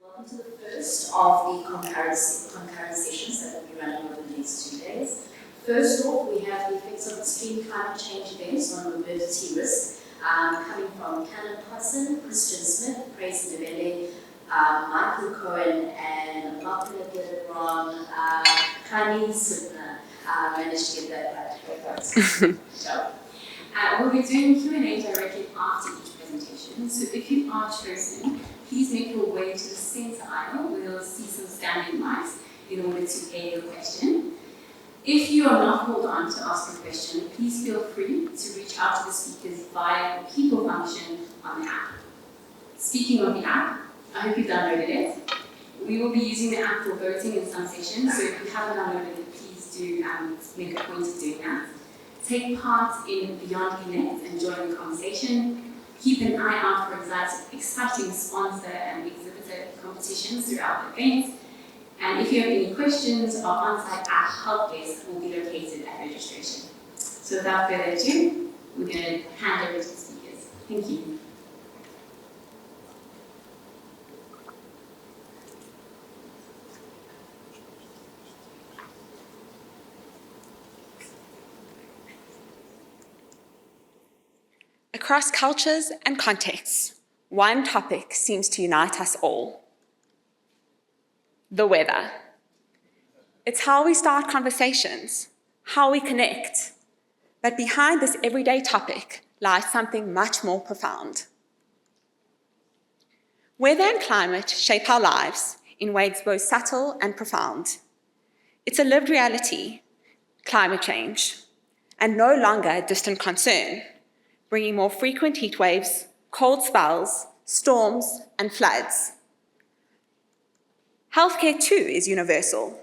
Welcome to the first of the concurrent sessions that will be running over the next 2 days. First off, we have the effects of extreme climate change events on morbidity risk, coming from Canon Hudson, Christian Smith, Praise Ndebele, Michael Cohen, and I'm not going to get it wrong, Kani Sibna. Managed to get that right. So, we'll be doing Q&A directly after each presentation. So if you are chosen, please make your way to the center aisle where you'll see some standing mics in order to air your question. If you are not called on to ask a question, please feel free to reach out to the speakers via the people function on the app. Speaking of the app, I hope you've downloaded it. We will be using the app for voting in some sessions, so if you haven't downloaded it, please do make a point of doing that. Take part in Beyond Connect and join the conversation. Keep an eye out for exciting sponsor and exhibitor competitions throughout the event. And if you have any questions, our on-site app help desk will be located at registration. So without further ado, we're going to hand over to the speakers. Thank you. Across cultures and contexts, one topic seems to unite us all: the weather. It's how we start conversations, how we connect. But behind this everyday topic lies something much more profound. Weather and climate shape our lives in ways both subtle and profound. It's a lived reality, climate change, and no longer a distant concern, bringing more frequent heat waves, cold spells, storms, and floods. Healthcare too is universal,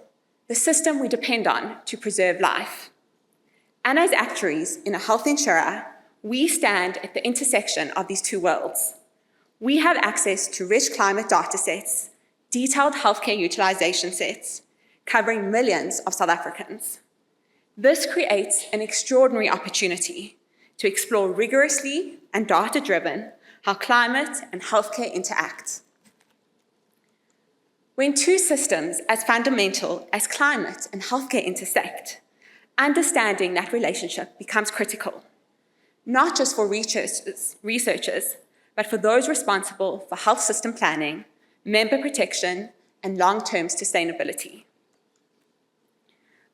the system we depend on to preserve life. And as actuaries in a health insurer, we stand at the intersection of these two worlds. We have access to rich climate data sets, detailed healthcare utilization sets, covering millions of South Africans. This creates an extraordinary opportunity to explore rigorously and data-driven how climate and healthcare interact. When two systems as fundamental as climate and healthcare intersect, understanding that relationship becomes critical, not just for researchers, but for those responsible for health system planning, member protection, and long-term sustainability.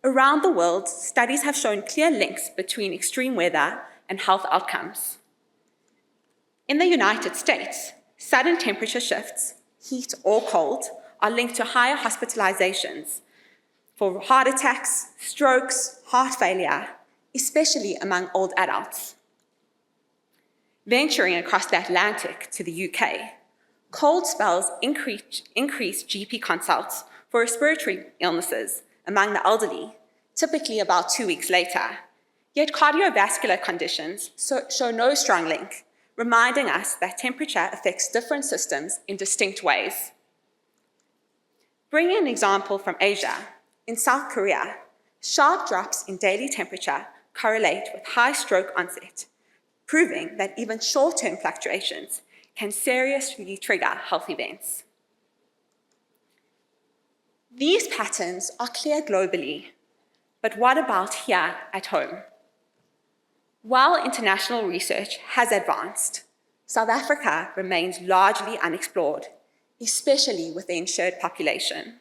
Around the world, studies have shown clear links between extreme weather and health outcomes. In the United States, sudden temperature shifts, heat or cold, are linked to higher hospitalizations for heart attacks, strokes, heart failure, especially among old adults. Venturing across the Atlantic to the UK, cold spells increase GP consults for respiratory illnesses among the elderly, typically about 2 weeks later. Yet cardiovascular conditions show no strong link, reminding us that temperature affects different systems in distinct ways. Bringing an example from Asia, in South Korea, sharp drops in daily temperature correlate with high stroke onset, proving that even short-term fluctuations can seriously trigger health events. These patterns are clear globally, but what about here at home? While international research has advanced, South Africa remains largely unexplored, especially with the insured population.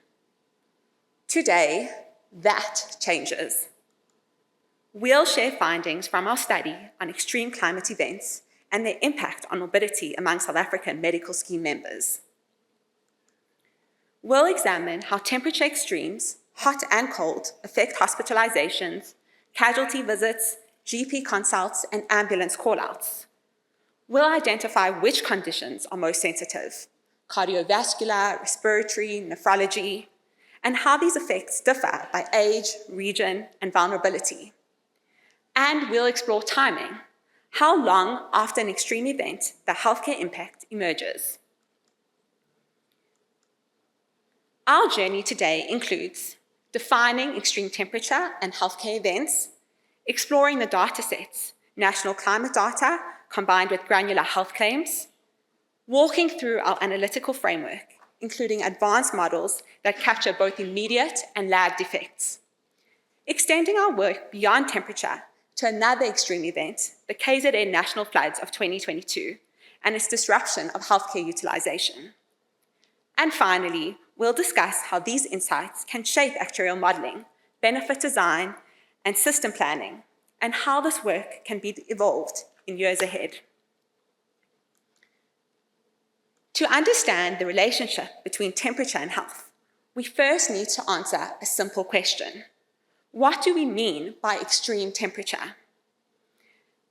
Today, that changes. We'll share findings from our study on extreme climate events and their impact on morbidity among South African medical scheme members. We'll examine how temperature extremes, hot and cold, affect hospitalizations, casualty visits, GP consults, and ambulance call-outs. We'll identify which conditions are most sensitive: cardiovascular, respiratory, nephrology, and how these effects differ by age, region, and vulnerability. And we'll explore timing, how long after an extreme event the healthcare impact emerges. Our journey today includes defining extreme temperature and healthcare events, exploring the data sets, national climate data combined with granular health claims, walking through our analytical framework, including advanced models that capture both immediate and lagged effects. Extending our work beyond temperature to another extreme event, the KZN national floods of 2022, and its disruption of healthcare utilization. And finally, we'll discuss how these insights can shape actuarial modeling, benefit design, and system planning, and how this work can be evolved in years ahead. To understand the relationship between temperature and health, we first need to answer a simple question. What do we mean by extreme temperature?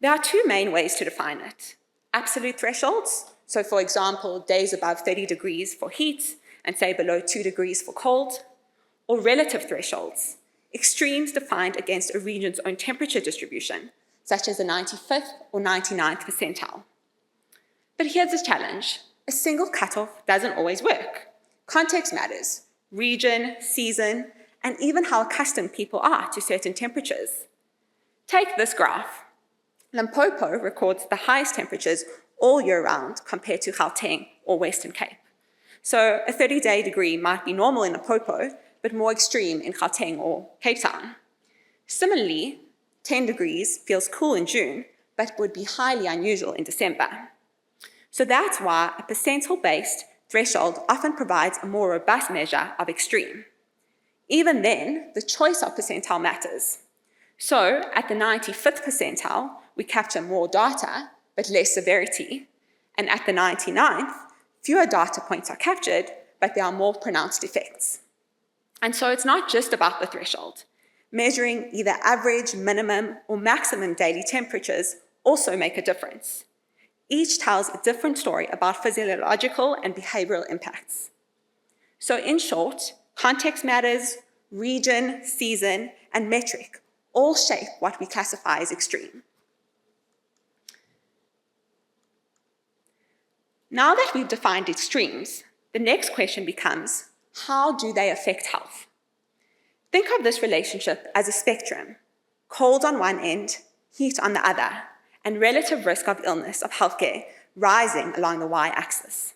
There are two main ways to define it. Absolute thresholds, so for example, days above 30 degrees for heat and say below 2 degrees for cold, or relative thresholds, extremes defined against a region's own temperature distribution, such as the 95th or 99th percentile. But here's the challenge. A single cutoff doesn't always work. Context matters, region, season, and even how accustomed people are to certain temperatures. Take this graph. Limpopo records the highest temperatures all year round compared to Gauteng or Western Cape. So a 30-day degree might be normal in Limpopo, but more extreme in Gauteng or Cape Town. Similarly, 10 degrees feels cool in June, but would be highly unusual in December. So that's why a percentile-based threshold often provides a more robust measure of extreme. Even then, the choice of percentile matters. So at the 95th percentile, we capture more data, but less severity. And at the 99th, fewer data points are captured, but there are more pronounced effects. And so it's not just about the threshold. Measuring either average, minimum, or maximum daily temperatures also make a difference. Each tells a different story about physiological and behavioral impacts. So in short, context matters, region, season, and metric all shape what we classify as extreme. Now that we've defined extremes, the next question becomes, how do they affect health? Think of this relationship as a spectrum, cold on one end, heat on the other, and relative risk of illness of healthcare rising along the y-axis.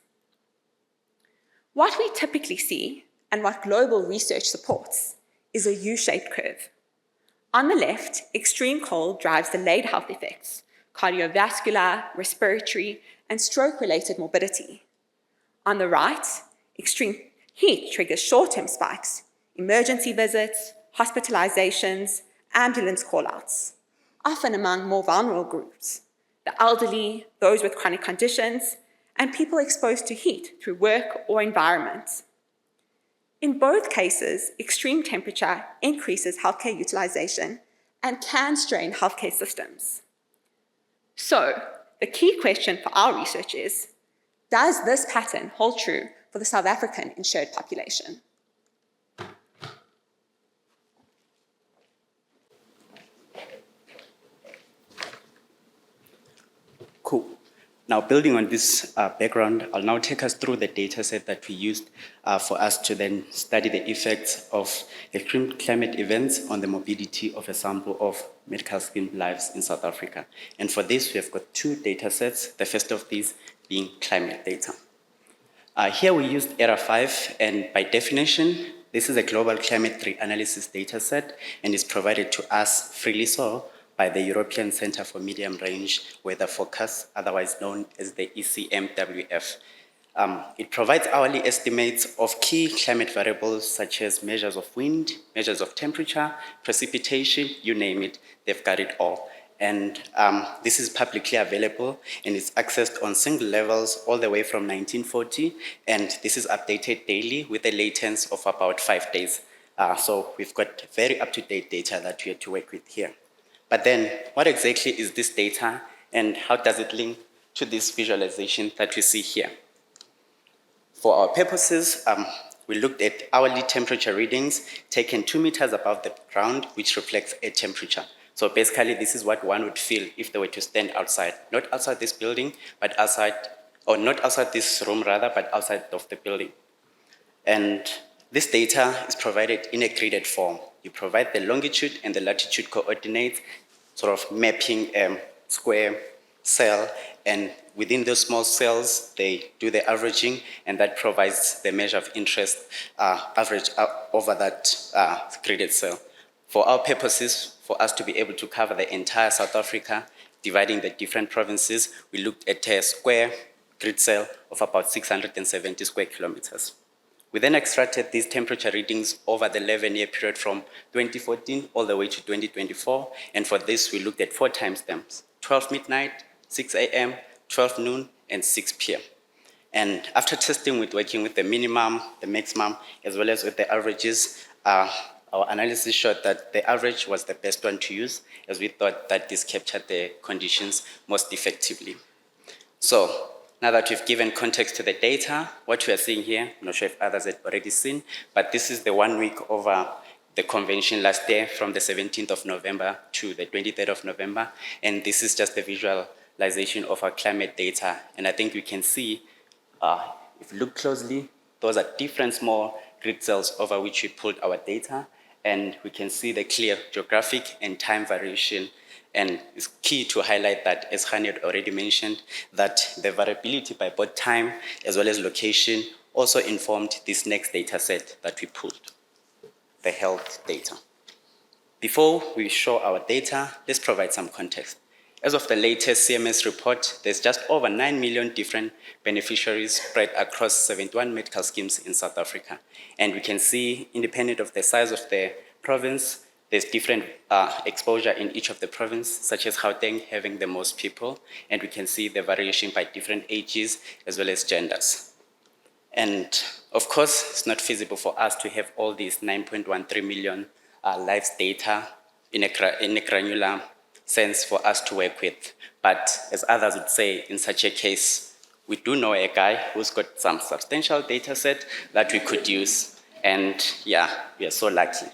What we typically see, and what global research supports, is a U-shaped curve. On the left, extreme cold drives delayed health effects, cardiovascular, respiratory, and stroke-related morbidity. On the right, extreme heat triggers short-term spikes, emergency visits, hospitalizations, ambulance call-outs, often among more vulnerable groups, the elderly, those with chronic conditions, and people exposed to heat through work or environment. In both cases, extreme temperature increases healthcare utilization and can strain healthcare systems. So, the key question for our research is, does this pattern hold true for the South African insured population? Cool. Now, building on this background, I'll now take us through the data set that we used for us to then study the effects of extreme climate events on the morbidity of a sample of medical scheme lives in South Africa. And for this, we have got two data sets, the first of these being climate data. Here we used ERA 5, and by definition, this is a global climate reanalysis data set, and is provided to us freely so by the European Centre for Medium Range Weather Forecasts, otherwise known as the ECMWF. It provides hourly estimates of key climate variables such as measures of wind, measures of temperature, precipitation, you name it, they've got it all. And this is publicly available and is accessed on single levels all the way from 1940, and this is updated daily with a latency of about 5 days. So we've got very up-to-date data that we have to work with here. But then, what exactly is this data, and how does it link to this visualization that we see here? For our purposes, we looked at hourly temperature readings taken 2 meters above the ground, which reflects air temperature. So basically, this is what one would feel if they were to stand outside. Not outside this building, but outside, or not outside this room rather, but outside of the building. And this data is provided in a gridded form. You provide the longitude and the latitude coordinates, sort of mapping a square cell, And within those small cells, they do the averaging, and that provides the measure of interest average over that gridded cell. For our purposes, for us to be able to cover the entire South Africa, dividing the different provinces, we looked at a square grid cell of about 670 square kilometers. We then extracted these temperature readings over the 11-year period from 2014 all the way to 2024. And for this, we looked at 4 timestamps: 12 midnight, 6 a.m., 12 noon, and 6 p.m. And after testing with working with the minimum, the maximum, as well as with the averages, our analysis showed that the average was the best one to use, as we thought that this captured the conditions most effectively. So now that we've given context to the data, what we are seeing here, I'm not sure if others had already seen, but this is the 1 week over the convention last year from the 17th of November to the 23rd of November. And this is just the visualization of our climate data. And I think we can see, if you look closely, those are different small grid cells over which we pulled our data. And we can see the clear geographic and time variation. And it's key to highlight that, as Hani had already mentioned, that the variability by both time as well as location also informed this next data set that we pulled, the health data. Before we show our data, let's provide some context. As of the latest CMS report, there's just over 9 million different beneficiaries spread across 71 medical schemes in South Africa. And we can see, independent of the size of the province, there's different exposure in each of the provinces, such as Gauteng having the most people, and we can see the variation by different ages as well as genders. And of course, it's not feasible for us to have all these 9.13 million lives data in a granular sense for us to work with. But as others would say, in such a case, we do know a guy who's got some substantial data set that we could use. And yeah, we are so lucky.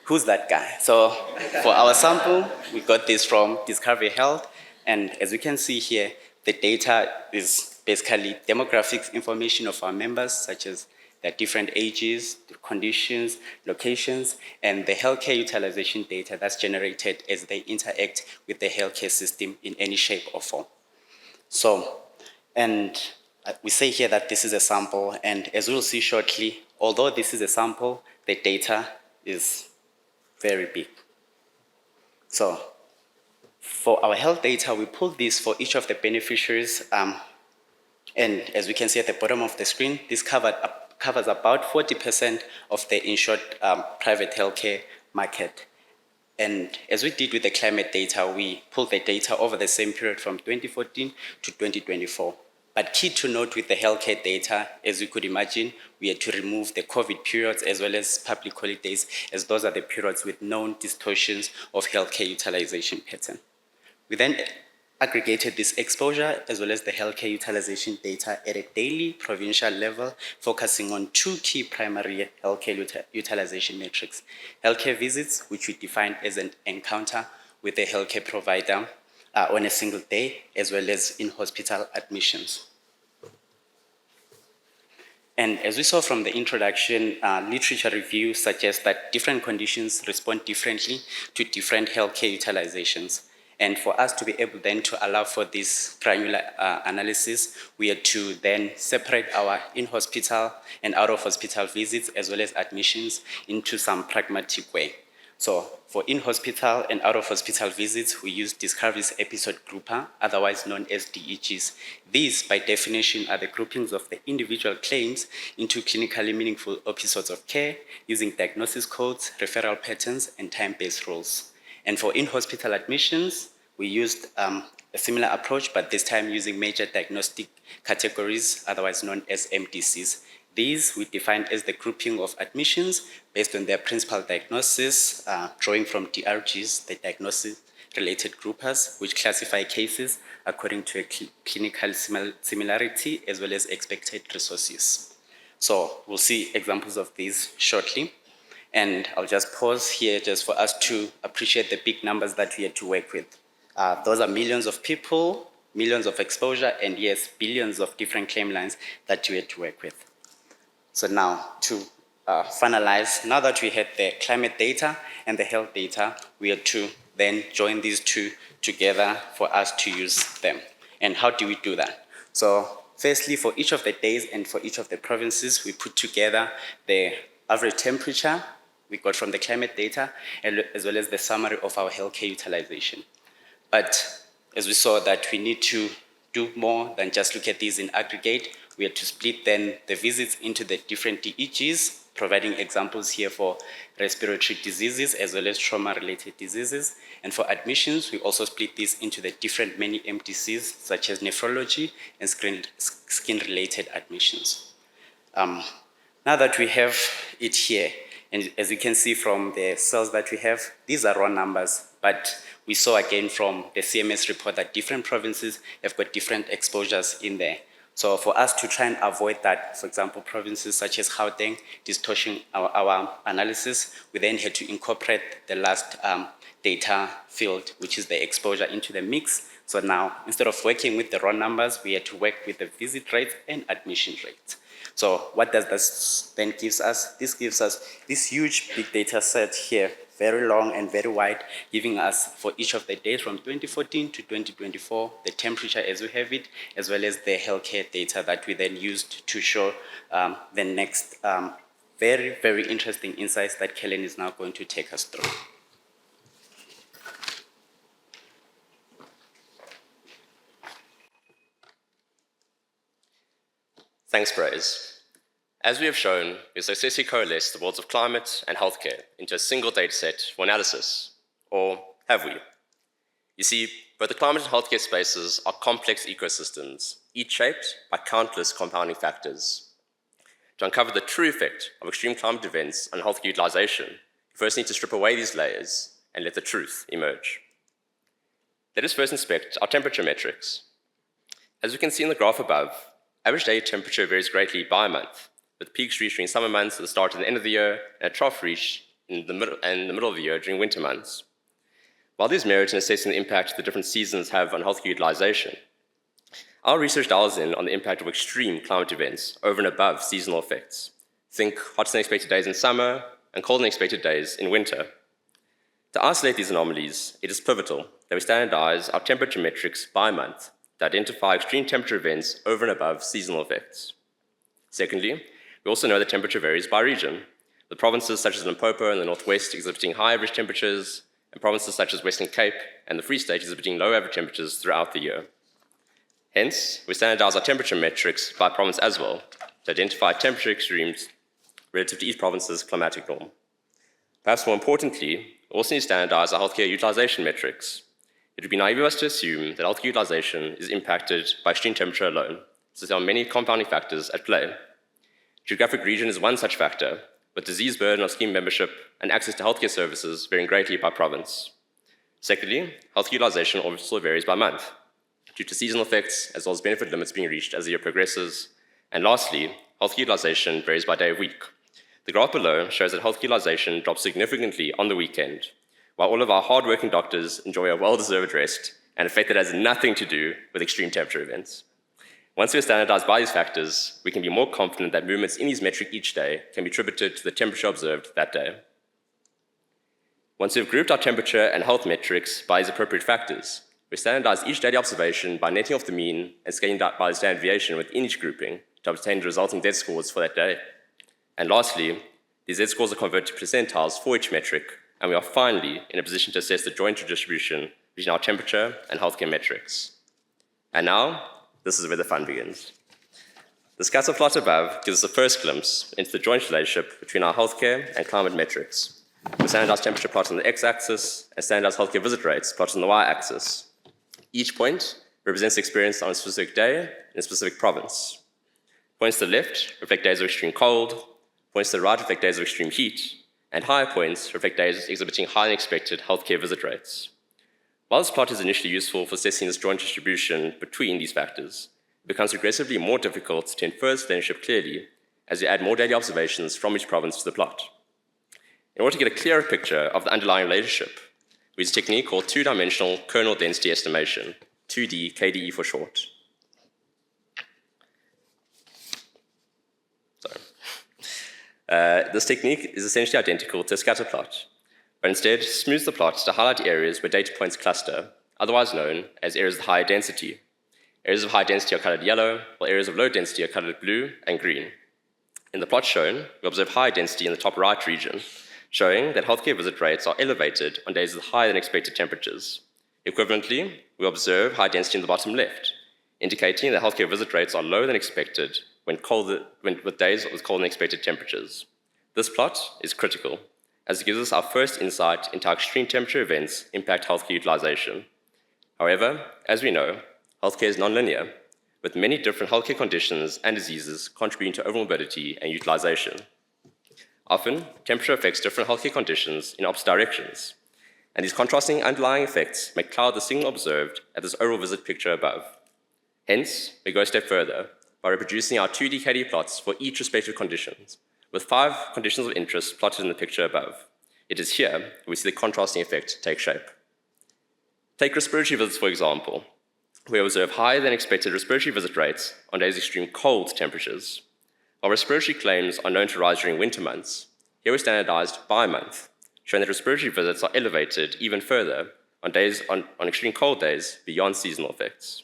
Who's that guy? So for our sample, we got this from Discovery Health. And as you can see here, the data is basically demographics information of our members, such as their different ages, conditions, locations, and the healthcare utilization data that's generated as they interact with the healthcare system in any shape or form. So, and we say here that this is a sample, and as we'll see shortly, although this is a sample, the data is very big. So, for our health data, we pulled this for each of the beneficiaries, and as we can see at the bottom of the screen, this covers about 40% of the insured private healthcare market. And as we did with the climate data, we pulled the data over the same period from 2014 to 2024. But key to note with the healthcare data, as you could imagine, we had to remove the COVID periods as well as public holidays, as those are the periods with known distortions of healthcare utilization pattern. We then aggregated this exposure as well as the healthcare utilization data at a daily provincial level, focusing on 2 key primary healthcare utilization metrics: healthcare visits, which we defined as an encounter with a healthcare provider on a single day, as well as in-hospital admissions. And as we saw from the introduction, literature review suggests that different conditions respond differently to different healthcare utilizations. And for us to be able then to allow for this granular analysis, we had to then separate our in-hospital and out-of-hospital visits as well as admissions into some pragmatic way. So for in-hospital and out-of-hospital visits, we use Discovery's episode grouper, otherwise known as DEGs. These, by definition, are the groupings of the individual claims into clinically meaningful episodes of care using diagnosis codes, referral patterns, and time-based rules. And for in-hospital admissions, we used a similar approach, but this time using major diagnostic categories, otherwise known as MDCs. These we defined as the grouping of admissions based on their principal diagnosis, drawing from DRGs, the diagnosis-related groupers, which classify cases according to a clinical similarity as well as expected resources. So we'll see examples of these shortly. And I'll just pause here just for us to appreciate the big numbers that we had to work with. Those are millions of people, millions of exposure, and yes, billions of different claim lines that we had to work with. So now, to finalize, now that we had the climate data and the health data, we had to then join these two together for us to use them. And how do we do that? So firstly, for each of the days and for each of the provinces, we put together the average temperature we got from the climate data, as well as the summary of our healthcare utilization. But as we saw that we need to do more than just look at these in aggregate, we had to split then the visits into the different DEGs, providing examples here for respiratory diseases as well as trauma-related diseases. And for admissions, we also split this into the different many MDCs, such as nephrology and skin-related admissions. Now that we have it here, and as you can see from the cells that we have, these are raw numbers, but we saw again from the CMS report that different provinces have got different exposures in there. So for us to try and avoid that, for example, provinces such as Gauteng distorting our analysis, we then had to incorporate the last data field, which is the exposure, into the mix. So now, instead of working with the raw numbers, we had to work with the visit rates and admission rates. So what does this then give us? This gives us this huge big data set here, very long and very wide, giving us for each of the days from 2014 to 2024, the temperature as we have it, as well as the healthcare data that we then used to show the next very, very interesting insights that Kellen is now going to take us through. Thanks, Braze. As we have shown, we successfully coalesced the worlds of climate and healthcare into a single dataset for analysis. Or have we? You see, both the climate and healthcare spaces are complex ecosystems, each shaped by countless compounding factors. To uncover the true effect of extreme climate events on healthcare utilization, you first need to strip away these layers and let the truth emerge. Let us first inspect our temperature metrics. As we can see in the graph above, average day temperature varies greatly by month, with peaks reached during summer months at the start and the end of the year, and a trough reached in the middle of the year during winter months. While there's merit in assessing the impact the different seasons have on healthcare utilization, our research dials in on the impact of extreme climate events over and above seasonal effects. Think hotter than expected days in summer and colder than expected days in winter. To isolate these anomalies, it is pivotal that we standardize our temperature metrics by month to identify extreme temperature events over and above seasonal effects. Secondly, we also know that temperature varies by region, with provinces such as Limpopo in the northwest exhibiting high average temperatures, and provinces such as Western Cape and the Free State exhibiting low average temperatures throughout the year. Hence, we standardize our temperature metrics by province as well to identify temperature extremes relative to each province's climatic norm. Perhaps more importantly, we also need to standardize our healthcare utilization metrics. It would be naive of us to assume that healthcare utilization is impacted by extreme temperature alone, since there are many compounding factors at play. Geographic region is one such factor, with disease burden of scheme membership and access to healthcare services varying greatly by province. Secondly, healthcare utilization also varies by month, due to seasonal effects as well as benefit limits being reached as the year progresses. And lastly, healthcare utilization varies by day of week. The graph below shows that healthcare utilization drops significantly on the weekend, while all of our hard-working doctors enjoy a well-deserved rest, an effect that has nothing to do with extreme temperature events. Once we are standardized by these factors, we can be more confident that movements in these metrics each day can be attributed to the temperature observed that day. Once we've grouped our temperature and health metrics by these appropriate factors, we standardize each daily observation by netting off the mean and scaling out by the standard deviation within each grouping to obtain the resulting Z-scores for that day. And lastly, these Z-scores are converted to percentiles for each metric, and we are finally in a position to assess the joint distribution between our temperature and healthcare metrics. And now, this is where the fun begins. The scatter plot above gives us the first glimpse into the joint relationship between our healthcare and climate metrics, with standardized temperature plot on the x-axis and standardized healthcare visit rates plotted on the y-axis. Each point represents experience on a specific day in a specific province. Points to the left reflect days of extreme cold, points to the right reflect days of extreme heat, and higher points reflect days exhibiting highly expected healthcare visit rates. While this plot is initially useful for assessing this joint distribution between these factors, it becomes progressively more difficult to infer this relationship clearly as you add more daily observations from each province to the plot. In order to get a clearer picture of the underlying relationship, we use a technique called two-dimensional kernel density estimation, 2D KDE for short. This technique is essentially identical to a scatter plot, but instead smooths the plot to highlight areas where data points cluster otherwise known as areas of high density. Areas of high density are colored yellow, while areas of low density are colored blue and green. In the plot shown, we observe high density in the top right region, showing that healthcare visit rates are elevated on days with higher than expected temperatures. Equivalently, we observe high density in the bottom left, indicating that healthcare visit rates are lower than expected with days with colder than expected temperatures. This plot is critical, as it gives us our first insight into how extreme temperature events impact healthcare utilization. However, as we know, healthcare is nonlinear, with many different healthcare conditions and diseases contributing to overall morbidity and utilization. Often, temperature affects different healthcare conditions in opposite directions, and these contrasting underlying effects may cloud the signal observed at this overall visit picture above. Hence, we go a step further by reproducing our 2D KD plots for each respective conditions, with 5 conditions of interest plotted in the picture above. It is here we see the contrasting effect take shape. Take respiratory visits, for example. We observe higher than expected respiratory visit rates on days of extreme cold temperatures. While respiratory claims are known to rise during winter months, here we're standardized by month, showing that respiratory visits are elevated even further on extreme cold days beyond seasonal effects.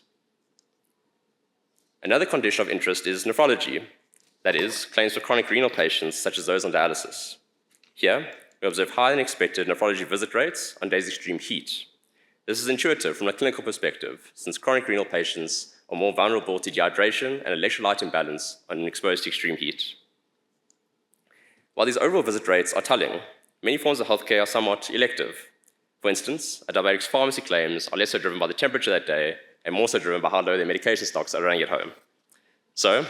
Another condition of interest is nephrology, that is, claims for chronic renal patients such as those on dialysis. Here, we observe higher than expected nephrology visit rates on days of extreme heat. This is intuitive from a clinical perspective, since chronic renal patients are more vulnerable to dehydration and electrolyte imbalance when exposed to extreme heat. While these overall visit rates are telling, many forms of healthcare are somewhat elective. For instance, a diabetic's pharmacy claims are less so driven by the temperature that day and more so driven by how low their medication stocks are running at home. So,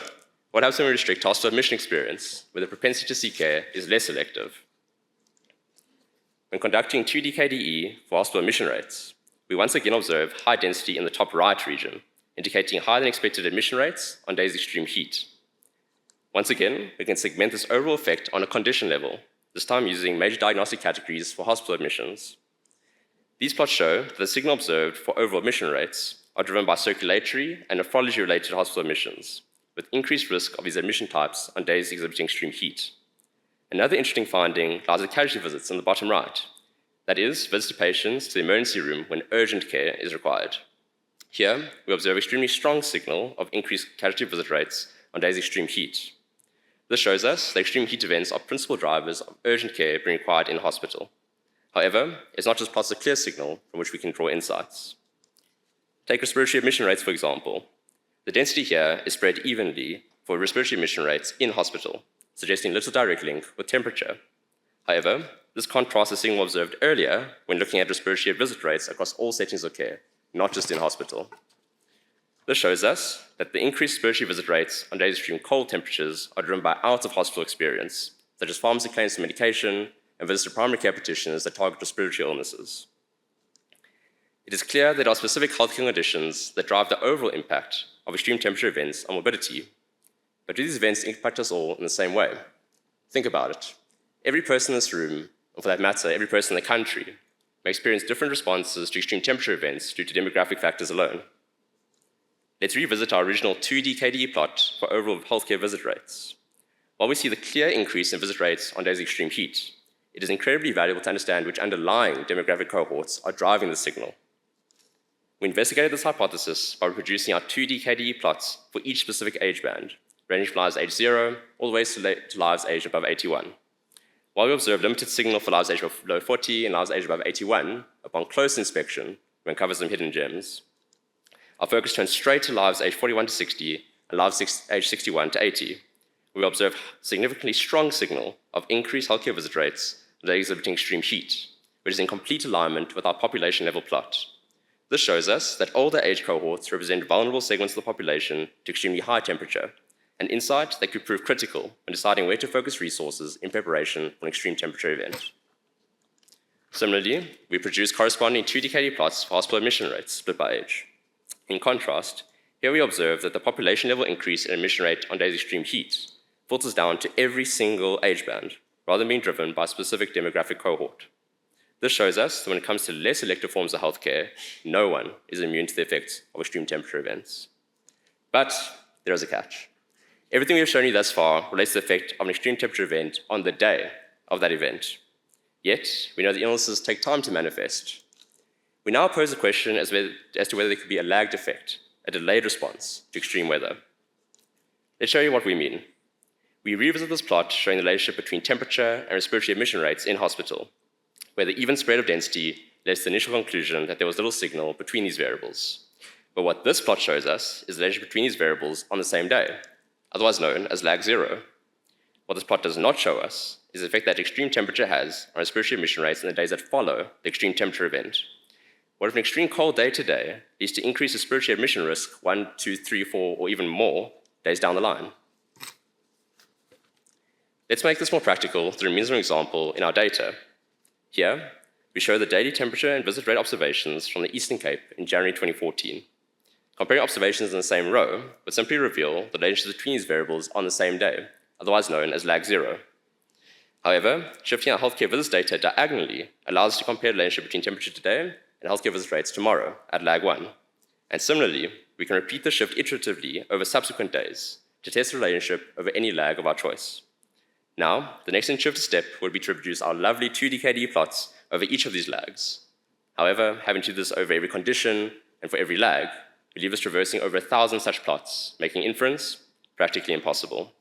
what happens when we restrict hospital admission experience, where the propensity to seek care is less selective? When conducting 2D KDE for hospital admission rates, we once again observe high density in the top right region, indicating higher than expected admission rates on days of extreme heat. Once again, we can segment this overall effect on a condition level, this time using major diagnostic categories for hospital admissions. These plots show that the signal observed for overall admission rates are driven by circulatory and nephrology-related hospital admissions, with increased risk of these admission types on days exhibiting extreme heat. Another interesting finding lies with casualty visits in the bottom right, that is, visits to patients to the emergency room when urgent care is required. Here, we observe extremely strong signal of increased casualty visit rates on days of extreme heat. This shows us that extreme heat events are principal drivers of urgent care being required in hospital. However, it's not just plots a clear signal from which we can draw insights. Take respiratory admission rates, for example. The density here is spread evenly for respiratory admission rates in hospital, suggesting little direct link with temperature. However, this contrasts the signal observed earlier when looking at respiratory visit rates across all settings of care, not just in hospital. This shows us that the increased respiratory visit rates on days of extreme cold temperatures are driven by out-of-hospital experience, such as pharmacy claims for medication and visits to primary care practitioners that target respiratory illnesses. It is clear that there are specific healthcare conditions that drive the overall impact of extreme temperature events on morbidity. But do these events impact us all in the same way? Think about it. Every person in this room, or for that matter, every person in the country, may experience different responses to extreme temperature events due to demographic factors alone. Let's revisit our original 2D KDE plot for overall healthcare visit rates. While we see the clear increase in visit rates on days of extreme heat, it is incredibly valuable to understand which underlying demographic cohorts are driving the signal. We investigated this hypothesis by reproducing our 2D KDE plots for each specific age band, ranging from lives age 0 all the way to lives aged above 81. While we observed limited signal for lives aged below 40 and lives aged above 81, upon close inspection, we uncovered some hidden gems. Our focus turned straight to lives aged 41 to 60 and lives aged 61 to 80. We observed significantly strong signal of increased healthcare visit rates that are exhibiting extreme heat, which is in complete alignment with our population level plot. This shows us that older age cohorts represent vulnerable segments of the population to extremely high temperature, an insight that could prove critical when deciding where to focus resources in preparation for an extreme temperature event. Similarly, we produced corresponding 2D KD plots for hospital admission rates split by age. In contrast, here we observe that the population level increase in admission rate on days of extreme heat filters down to every single age band, rather than being driven by a specific demographic cohort. This shows us that when it comes to less elective forms of healthcare, no one is immune to the effects of extreme temperature events. But there is a catch. Everything we have shown you thus far relates to the effect of an extreme temperature event on the day of that event. Yet, we know that illnesses take time to manifest. we now pose the question as to whether there could be a lagged effect, a delayed response to extreme weather. Let's show you what we mean. We revisit this plot showing the relationship between temperature and respiratory emission rates in hospital, where the even spread of density led to the initial conclusion that there was little signal between these variables. But what this plot shows us is the relationship between these variables on the same day, otherwise known as lag zero. What this plot does not show us is the effect that extreme temperature has on respiratory emission rates in the days that follow the extreme temperature event. What if an extreme cold day today leads to increased respiratory emission risk 1, 2, 3, 4, or even more days down the line? Let's make this more practical through means of an example in our data. Here, we show the daily temperature and visit rate observations from the Eastern Cape in January 2014. Comparing observations in the same row would simply reveal the relationship between these variables on the same day, otherwise known as lag zero. However, shifting our healthcare visits data diagonally allows us to compare the relationship between temperature today and healthcare visit rates tomorrow at lag 1. And similarly, we can repeat the shift iteratively over subsequent days to test the relationship over any lag of our choice. Now, the next intuitive step would be to reproduce our lovely 2DKD plots over each of these lags. However, having to do this over every condition and for every lag would leave us traversing over 1,000 such plots, making inference practically impossible.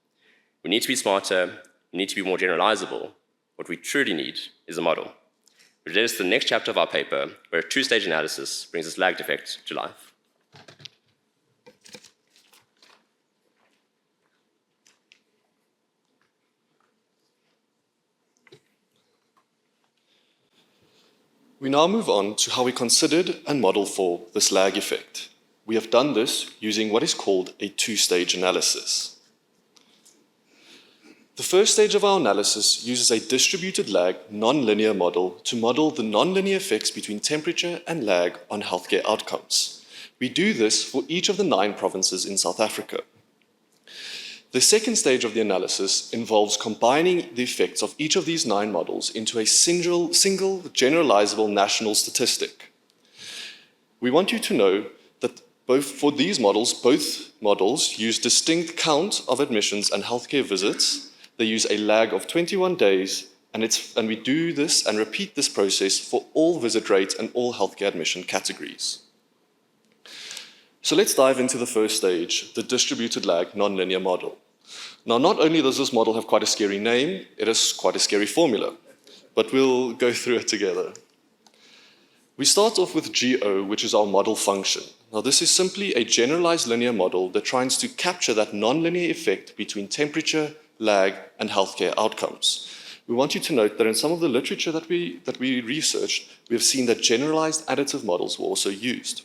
We need to be smarter, we need to be more generalizable. What we truly need is a model, which leads us to the next chapter of our paper, where a two-stage analysis brings this lagged effect to life. We now move on to how we considered and modeled for this lag effect. We have done this using what is called a two-stage analysis. The first stage of our analysis uses a distributed lag nonlinear model to model the nonlinear effects between temperature and lag on healthcare outcomes. We do this for each of the 9 provinces in South Africa. The second stage of the analysis involves combining the effects of each of these 9 models into a single generalizable national statistic. We want you to know that both models use distinct count of admissions and healthcare visits. They use a lag of 21 days, and we do this and repeat this process for all visit rates and all healthcare admission categories. So let's dive into the first stage, the distributed lag nonlinear model. Now, not only does this model have quite a scary name, it has quite a scary formula, but we'll go through it together. We start off with GO, which is our model function. Now, this is simply a generalized linear model that tries to capture that nonlinear effect between temperature, lag, and healthcare outcomes. We want you to note that in some of the literature that we researched, we have seen that generalized additive models were also used.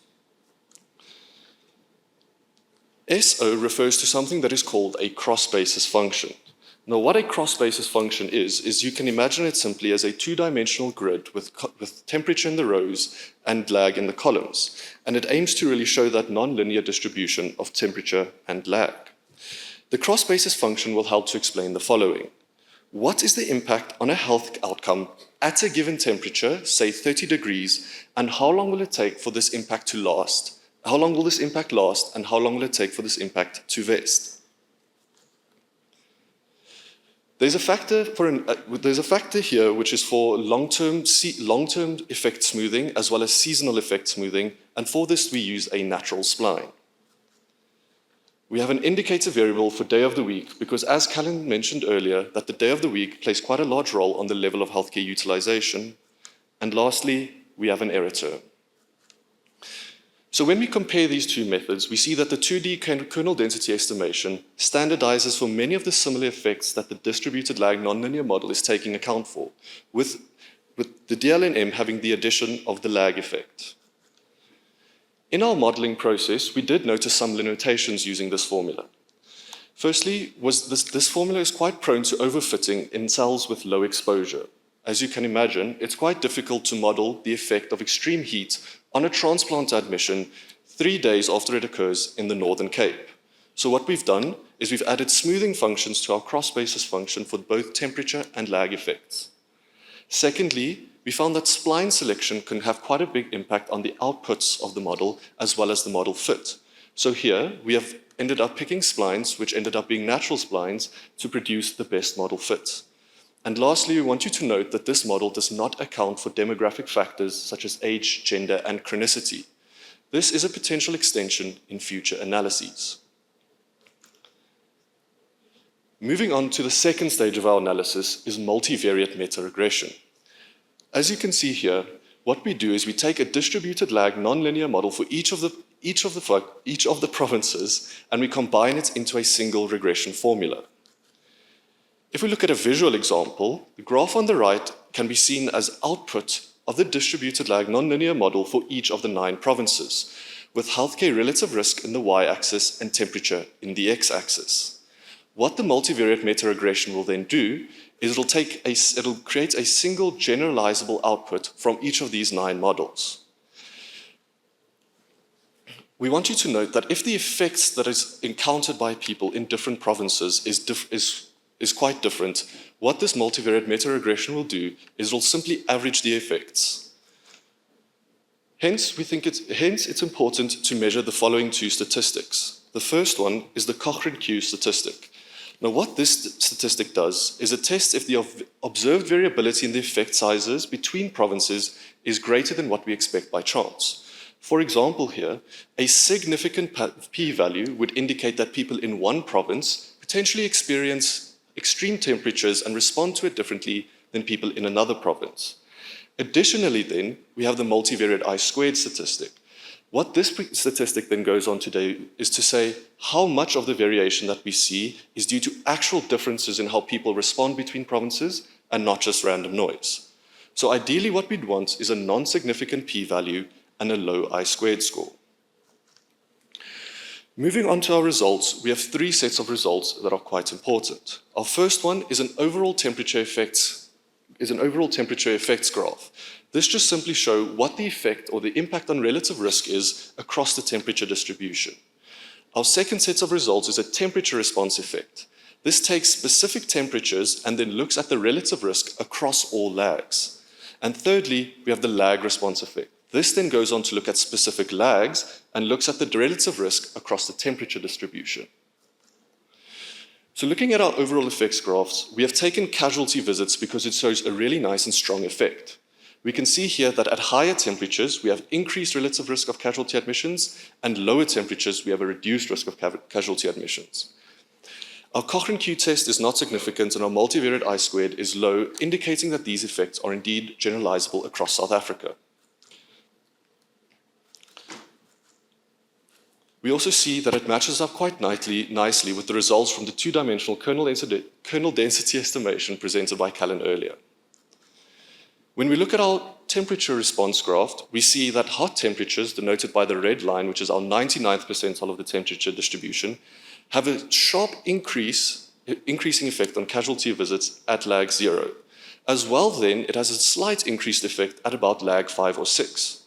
SO refers to something that is called a cross-basis function. Now, what a cross-basis function is you can imagine it simply as a 2-dimensional grid with temperature in the rows and lag in the columns, and it aims to really show that nonlinear distribution of temperature and lag. The cross-basis function will help to explain the following. What is the impact on a health outcome at a given temperature, say 30 degrees, and how long will it take for this impact to last? How long will this impact last, and how long will it take for this impact to vest? There's a factor here which is for long-term effect smoothing as well as seasonal effect smoothing, and for this we use a natural spline. We have an indicator variable for day of the week because, as Callan mentioned earlier, that the day of the week plays quite a large role on the level of healthcare utilization. And lastly, we have an error term. So when we compare these two methods, we see that the 2D kernel density estimation standardizes for many of the similar effects that the distributed lag nonlinear model is taking account for, with the DLNM having the addition of the lag effect. In our modeling process, we did notice some limitations using this formula. Firstly, this formula is quite prone to overfitting in cells with low exposure. As you can imagine, it's quite difficult to model the effect of extreme heat on a transplant admission 3 days after it occurs in the Northern Cape. So what we've done is we've added smoothing functions to our cross-basis function for both temperature and lag effects. Secondly, we found that spline selection can have quite a big impact on the outputs of the model as well as the model fit. So here we have ended up picking splines, which ended up being natural splines, to produce the best model fit. And lastly, we want you to note that this model does not account for demographic factors such as age, gender, and chronicity. This is a potential extension in future analyses. Moving on to the second stage of our analysis is multivariate meta-regression. As you can see here, what we do is we take a distributed lag nonlinear model for each of the provinces, and we combine it into a single regression formula. If we look at a visual example, the graph on the right can be seen as output of the distributed lag nonlinear model for each of the 9 provinces, with healthcare relative risk in the y-axis and temperature in the x-axis. What the multivariate meta-regression will then do is it'll create a single generalizable output from each of these 9 models. We want you to note that if the effects that is encountered by people in different provinces is quite different, what this multivariate meta-regression will do is it'll simply average the effects. Hence, it's important to measure the following 2 statistics. The first one is the Cochrane-Q statistic. Now, what this statistic does is it tests if the observed variability in the effect sizes between provinces is greater than what we expect by chance. For example here, a significant p-value would indicate that people in one province potentially experience extreme temperatures and respond to it differently than people in another province. Additionally then, we have the multivariate I-squared statistic. What this statistic then goes on to do is to say how much of the variation that we see is due to actual differences in how people respond between provinces and not just random noise. So ideally what we'd want is a non-significant p-value and a low I-squared score. Moving on to our results, we have 3 sets of results that are quite important. Our first one is an overall temperature effects graph. This just simply shows what the effect or the impact on relative risk is across the temperature distribution. Our second set of results is a temperature response effect. This takes specific temperatures and then looks at the relative risk across all lags. And thirdly, we have the lag response effect. This then goes on to look at specific lags and looks at the relative risk across the temperature distribution. So looking at our overall effects graphs, we have taken casualty visits because it shows a really nice and strong effect. We can see here that at higher temperatures, we have increased relative risk of casualty admissions, and lower temperatures, we have a reduced risk of casualty admissions. Our Cochrane-Q test is not significant, and our multivariate I-squared is low, indicating that these effects are indeed generalizable across South Africa. We also see that it matches up quite nicely with the results from the 2-dimensional kernel density estimation presented by Callan earlier. When we look at our temperature response graph, we see that hot temperatures, denoted by the red line, which is our 99th percentile of the temperature distribution, have a sharp increasing effect on casualty visits at lag 0. As well then, it has a slight increased effect at about lag 5 or 6.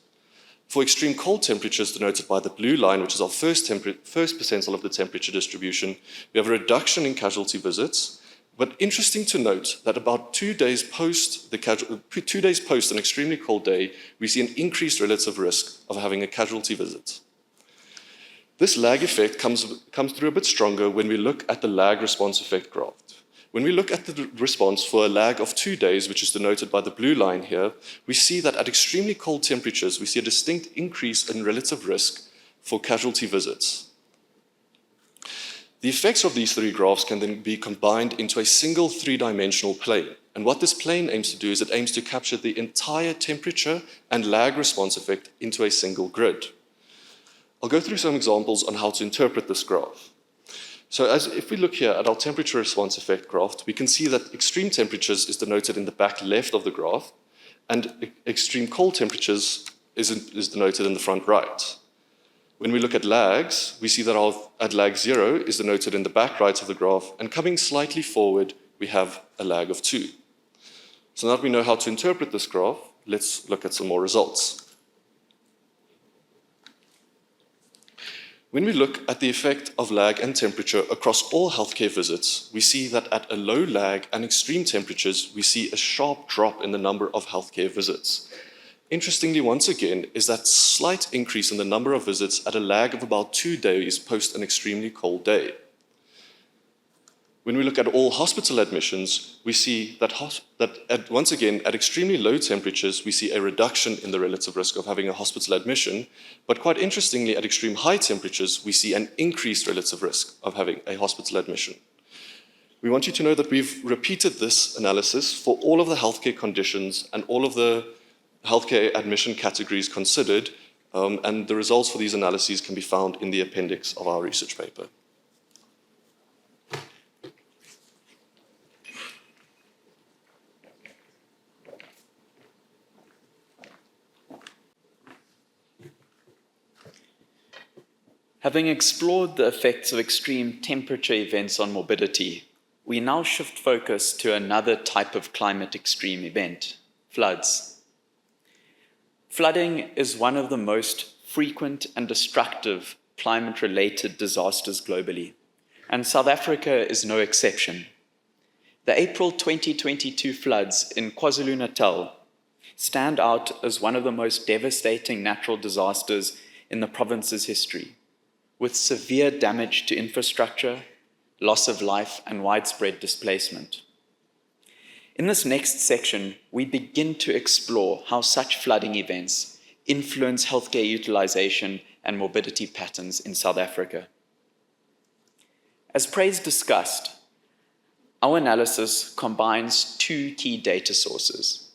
For extreme cold temperatures, denoted by the blue line, which is our first percentile of the temperature distribution, we have a reduction in casualty visits. But interesting to note that about 2 days post an extremely cold day, we see an increased relative risk of having a casualty visit. This lag effect comes through a bit stronger when we look at the lag response effect graph. When we look at the response for a lag of 2 days, which is denoted by the blue line here, we see that at extremely cold temperatures, we see a distinct increase in relative risk for casualty visits. The effects of these 3 graphs can then be combined into a single 3-dimensional plane. And what this plane aims to do is it aims to capture the entire temperature and lag response effect into a single grid. I'll go through some examples on how to interpret this graph. So if we look here at our temperature response effect graph, we can see that extreme temperatures is denoted in the back left of the graph, and extreme cold temperatures is denoted in the front right. When we look at lags, we see that at lag 0 is denoted in the back right of the graph, and coming slightly forward, we have a lag of 2. So now that we know how to interpret this graph, let's look at some more results. When we look at the effect of lag and temperature across all healthcare visits, we see that at a low lag and extreme temperatures, we see a sharp drop in the number of healthcare visits. Interestingly, once again, is that slight increase in the number of visits at a lag of about 2 days post an extremely cold day. When we look at all hospital admissions, we see that once again, at extremely low temperatures, we see a reduction in the relative risk of having a hospital admission. But quite interestingly, at extreme high temperatures, we see an increased relative risk of having a hospital admission. We want you to know that we've repeated this analysis for all of the healthcare conditions and all of the healthcare admission categories considered, and the results for these analyses can be found in the appendix of our research paper. Having explored the effects of extreme temperature events on morbidity, we now shift focus to another type of climate extreme event, floods. Flooding is one of the most frequent and destructive climate-related disasters globally, and South Africa is no exception. The April 2022 floods in KwaZulu-Natal stand out as one of the most devastating natural disasters in the province's history, with severe damage to infrastructure, loss of life, and widespread displacement. In this next section, we begin to explore how such flooding events influence healthcare utilization and morbidity patterns in South Africa. As Praise discussed, our analysis combines two key data sources.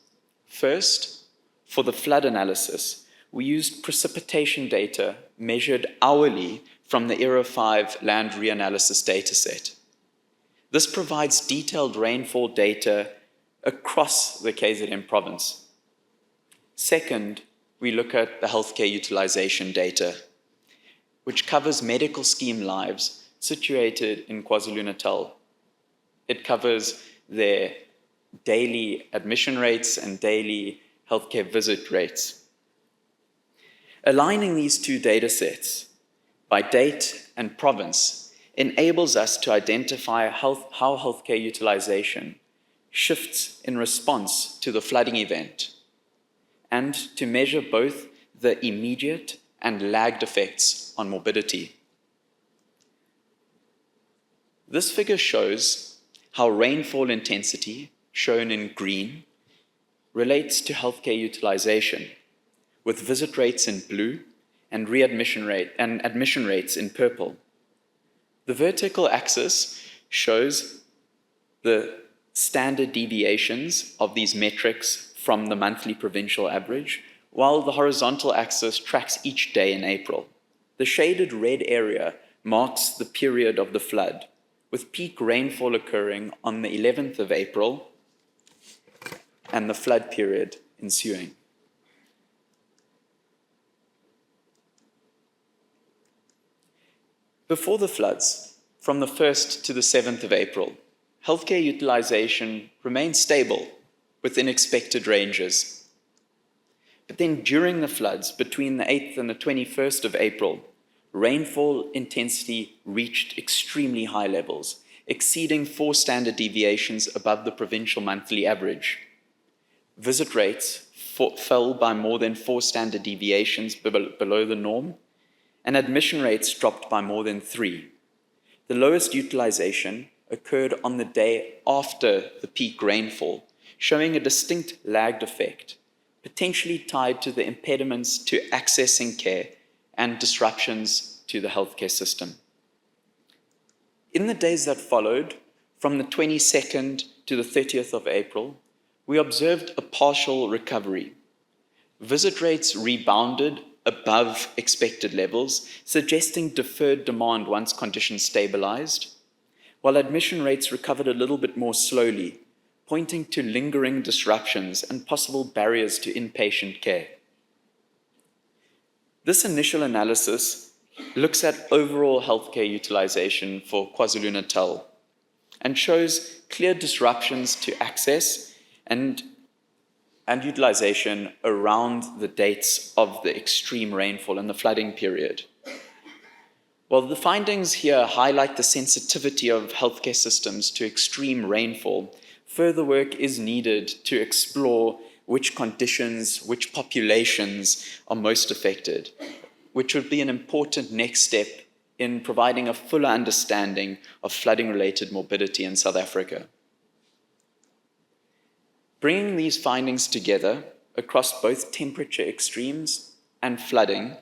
First, for the flood analysis, we used precipitation data measured hourly from the Era 5 land reanalysis dataset. This provides detailed rainfall data across the KZN province. Second, we look at the healthcare utilization data, which covers medical scheme lives situated in KwaZulu-Natal. It covers their daily admission rates and daily healthcare visit rates. Aligning these two data sets by date and province enables us to identify how healthcare utilization shifts in response to the flooding event, and to measure both the immediate and lagged effects on morbidity. This figure shows how rainfall intensity, shown in green, relates to healthcare utilization, with visit rates in blue and admission rates in purple. The vertical axis shows the standard deviations of these metrics from the monthly provincial average, while the horizontal axis tracks each day in April. The shaded red area marks the period of the flood, with peak rainfall occurring on the 11th of April and the flood period ensuing. Before the floods, from the 1st to the 7th of April, healthcare utilization remained stable within expected ranges. But then during the floods, between the 8th and the 21st of April, rainfall intensity reached extremely high levels, exceeding 4 standard deviations above the provincial monthly average. Visit rates fell by more than 4 standard deviations below the norm, and admission rates dropped by more than 3. The lowest utilization occurred on the day after the peak rainfall, showing a distinct lagged effect, potentially tied to the impediments to accessing care and disruptions to the healthcare system. In the days that followed, from the 22nd to the 30th of April, we observed a partial recovery. Visit rates rebounded above expected levels, suggesting deferred demand once conditions stabilized, while admission rates recovered a little bit more slowly, pointing to lingering disruptions and possible barriers to inpatient care. This initial analysis looks at overall healthcare utilization for KwaZulu-Natal and shows clear disruptions to access and utilization around the dates of the extreme rainfall and the flooding period. While the findings here highlight the sensitivity of healthcare systems to extreme rainfall, further work is needed to explore which conditions, which populations are most affected, which would be an important next step in providing a fuller understanding of flooding-related morbidity in South Africa. Bringing these findings together across both temperature extremes and flooding,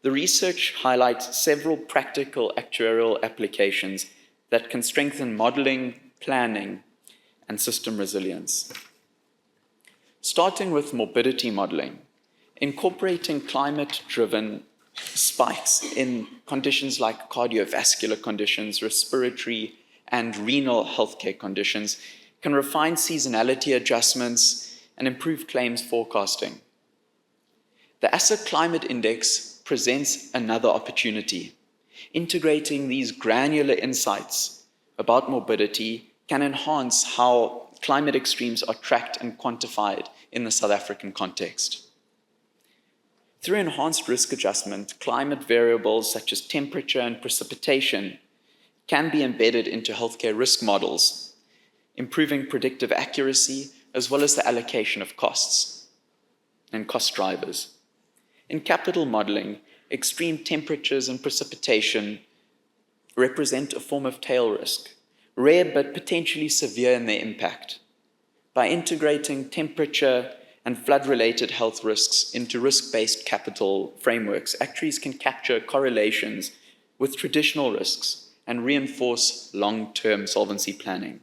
the research highlights several practical actuarial applications that can strengthen modeling, planning, and system resilience. Starting with morbidity modeling, incorporating climate-driven spikes in conditions like cardiovascular conditions, respiratory, and renal healthcare conditions can refine seasonality adjustments and improve claims forecasting. The Asset Climate Index presents another opportunity. Integrating these granular insights about morbidity can enhance how climate extremes are tracked and quantified in the South African context. Through enhanced risk adjustment, climate variables such as temperature and precipitation can be embedded into healthcare risk models, improving predictive accuracy as well as the allocation of costs and cost drivers. In capital modeling, extreme temperatures and precipitation represent a form of tail risk, rare but potentially severe in their impact. By integrating temperature and flood-related health risks into risk-based capital frameworks, actuaries can capture correlations with traditional risks and reinforce long-term solvency planning.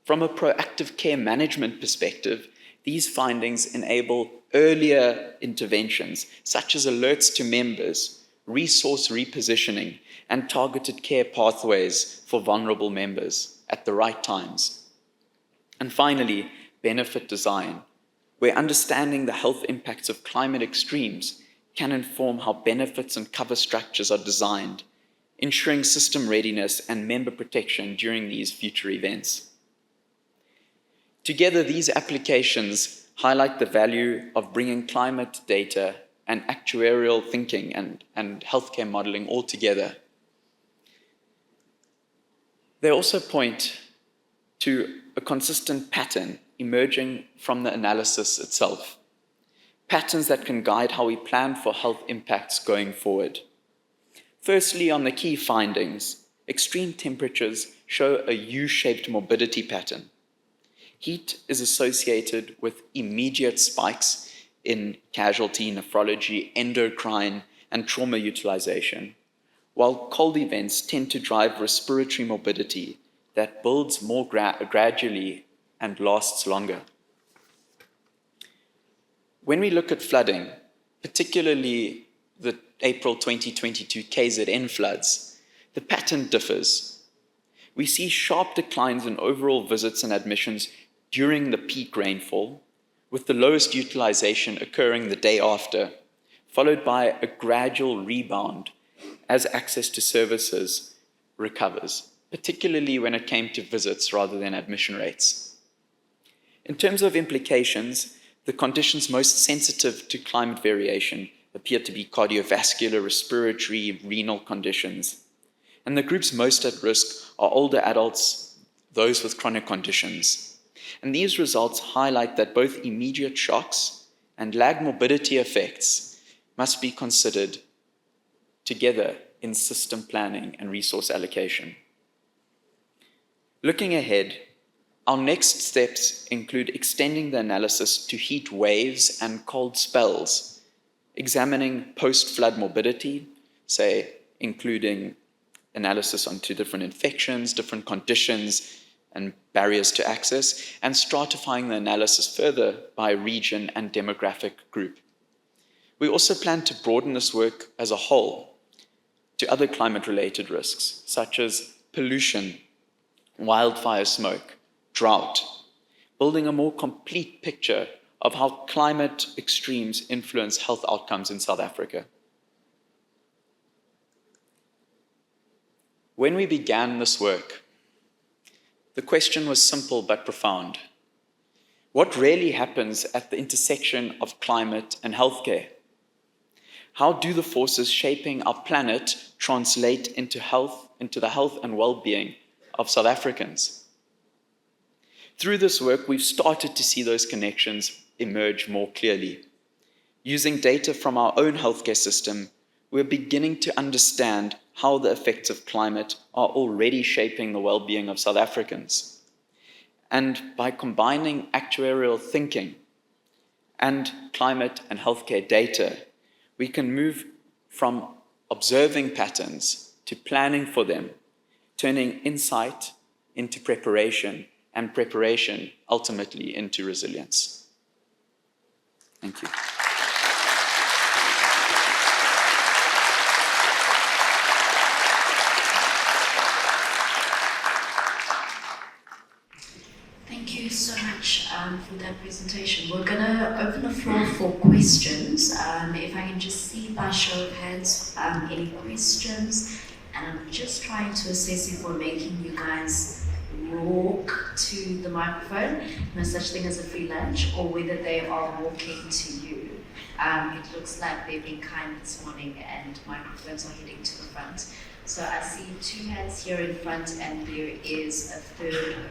From a proactive care management perspective, these findings enable earlier interventions, such as alerts to members, resource repositioning, and targeted care pathways for vulnerable members at the right times. And finally, benefit design, where understanding the health impacts of climate extremes can inform how benefits and cover structures are designed, ensuring system readiness and member protection during these future events. Together, these applications highlight the value of bringing climate data and actuarial thinking and healthcare modeling all together. They also point to a consistent pattern emerging from the analysis itself, patterns that can guide how we plan for health impacts going forward. Firstly, on the key findings, extreme temperatures show a U-shaped morbidity pattern. Heat is associated with immediate spikes in casualty, nephrology, endocrine, and trauma utilization, while cold events tend to drive respiratory morbidity that builds more gradually and lasts longer. When we look at flooding, particularly the April 2022 KZN floods, the pattern differs. We see sharp declines in overall visits and admissions during the peak rainfall, with the lowest utilization occurring the day after, followed by a gradual rebound as access to services recovers, particularly when it came to visits rather than admission rates. In terms of implications, the conditions most sensitive to climate variation appear to be cardiovascular, respiratory, renal conditions. And the groups most at risk are older adults, those with chronic conditions. And these results highlight that both immediate shocks and lag morbidity effects must be considered together in system planning and resource allocation. Looking ahead, our next steps include extending the analysis to heat waves and cold spells, examining post-flood morbidity, say, including analysis onto different infections, different conditions, and barriers to access, and stratifying the analysis further by region and demographic group. We also plan to broaden this work as a whole to other climate-related risks, such as pollution, wildfire smoke, drought, building a more complete picture of how climate extremes influence health outcomes in South Africa. When we began this work, the question was simple but profound. What really happens at the intersection of climate and healthcare? How do the forces shaping our planet translate into the health and well-being of South Africans? Through this work, we've started to see those connections emerge more clearly. Using data from our own healthcare system, we're beginning to understand how the effects of climate are already shaping the well-being of South Africans. And by combining actuarial thinking and climate and healthcare data, we can move from observing patterns to planning for them, turning insight into preparation, and preparation ultimately into resilience. Thank you. Thank you so much for that presentation. We're going to open the floor for questions. If I can just see by show of hands any questions. And I'm just trying to assess if we're making you guys walk to the microphone, no such thing as a free lunch, or whether they are walking to you. It looks like they've been kind this morning and microphones are heading to the front. So I see 2 hands here in front and there is a third over here.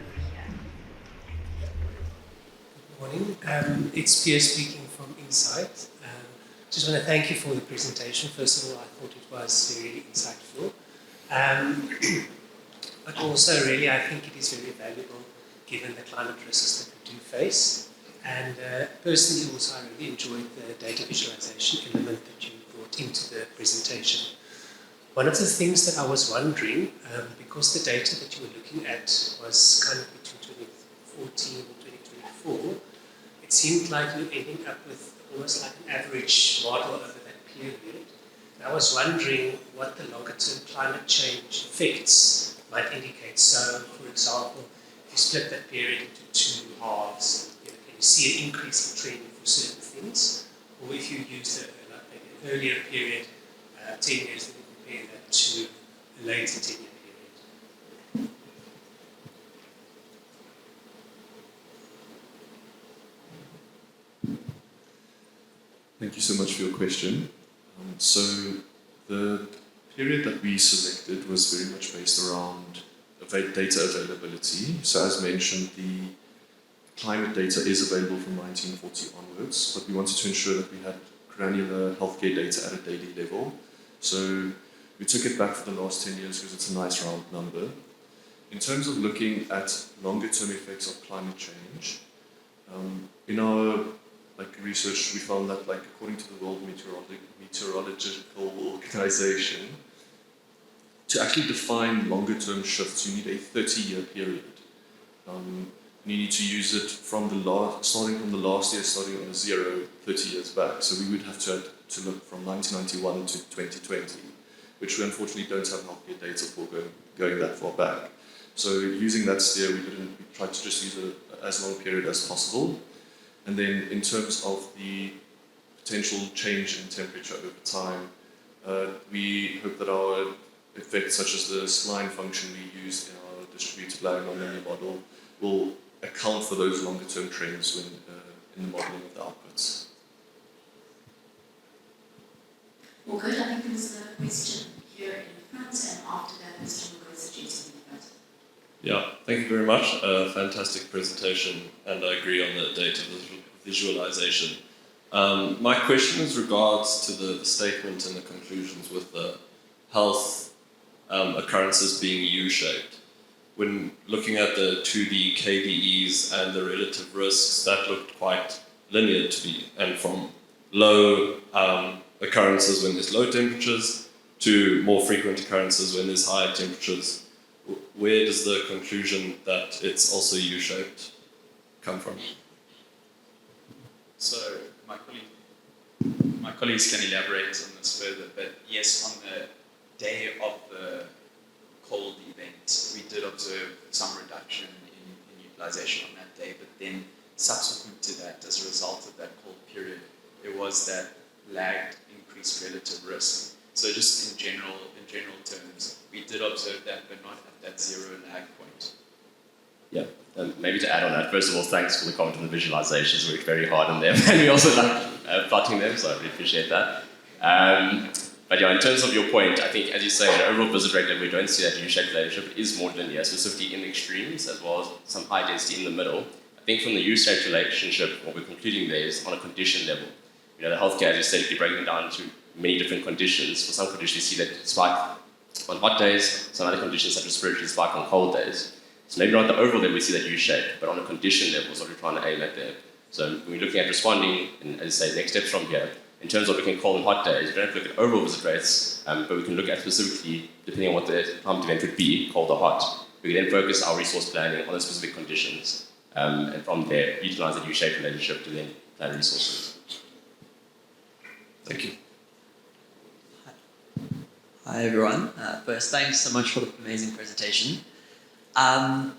Good morning. It's Pierre speaking from Insight. Just want to thank you for the presentation. First of all, I thought it was very insightful. But also, really, I think it is very valuable given the climate risks that we do face. And personally, also, I really enjoyed the data visualization element that you brought into the presentation. One of the things that I was wondering, because the data that you were looking at was kind of between 2014 and 2024, it seemed like you were ending up with almost like an average model over that period. And I was wondering what the longer-term climate change effects might indicate. So, for example, if you split that period into 2 halves, can you see an increase in trend for certain things? Or if you use an earlier period, 10 years, then you compare that to a later 10-year period. Thank you so much for your question. So the period that we selected was very much based around data availability. So as mentioned, the climate data is available from 1940 onwards, but we wanted to ensure that we had granular healthcare data at a daily level. So we took it back for the last 10 years because it's a nice round number. In terms of looking at longer term effects of climate change, in our research, we found that according to the World Meteorological Organization, to actually define longer term shifts, you need a 30-year period. And you need to use it from starting from the last year, starting on a 0, 30 years back. So we would have to look from 1991 to 2020, which we unfortunately don't have healthcare data for going that far back. So using that steer, we tried to just use as long a period as possible. And then in terms of the potential change in temperature over time, we hope that our effects, such as the spline function we used in our distributed lag nonlinear model, will account for those longer term trends when in the modeling of the outputs. Well, good. I think there was a question here in front, and after that, Mr. will go to the gentleman in front. Yeah, thank you very much. Fantastic presentation, and I agree on the data visualization. My question is regards to the statement and the conclusions with the health occurrences being U-shaped. When looking at the 2D KDEs and the relative risks, that looked quite linear to me, and from low occurrences when there's low temperatures to more frequent occurrences when there's higher temperatures. Where does the conclusion that it's also U-shaped come from? So my colleagues can elaborate on this further, but yes, on the day of the cold event, we did observe some reduction in utilization on that day, but then subsequent to that, as a result of that cold period, there was that lagged increased relative risk. So just in general terms, we did observe that, but not at that 0 lag point. Yeah, and maybe to add on that, first of all, thanks for the comment on the visualizations. We worked very hard on them, and we also like plotting them, so I really appreciate that. But yeah, in terms of your point, I think, as you say, the overall visit rate, we don't see that U-shaped relationship is more linear, specifically in the extremes, as well as some high density in the middle. I think from the U-shaped relationship, what we're concluding there is on a condition level. The healthcare, as you said, if you break it down into many different conditions, for some conditions you see that spike on hot days, some other conditions such as respiratory spike on cold days. So maybe not at the overall level we see that U shape, but on a condition level is what we're trying to aim at there. So when we're looking at responding, and as I say, next steps from here, in terms of looking at cold and hot days, we don't have to look at overall visit rates, but we can look at specifically, depending on what the climate event would be, cold or hot. We can then focus our resource planning on the specific conditions, and from there, utilize the U-shaped relationship to then plan resources. Thank you. Hi everyone. First, thanks so much for the amazing presentation.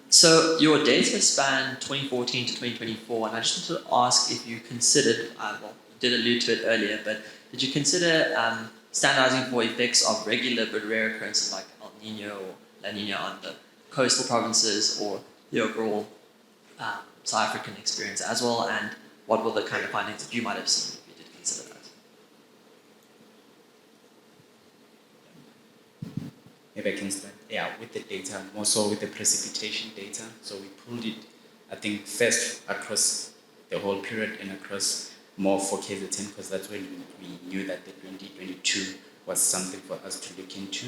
So your data span 2014 to 2024, and I just wanted to ask if you considered, well, you did allude to it earlier, but did you consider standardizing for effects of regular but rare occurrences like El Nino or La Nina on the coastal provinces or the overall South African experience as well, and what were the kind of findings that you might have seen if you did consider that? Maybe I can start, with the data, more so with the precipitation data. So we pulled it, I think, first across the whole period and across more for KZN, because that's when we knew that the 2022 was something for us to look into.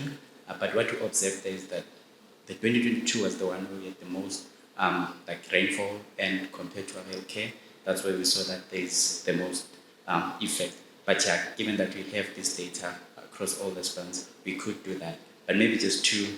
But what we observed there is that the 2022 was the one where we had the most rainfall, and compared to our healthcare, that's where we saw that there's the most effect. But yeah, given that we have this data across all the spans, we could do that. But maybe just to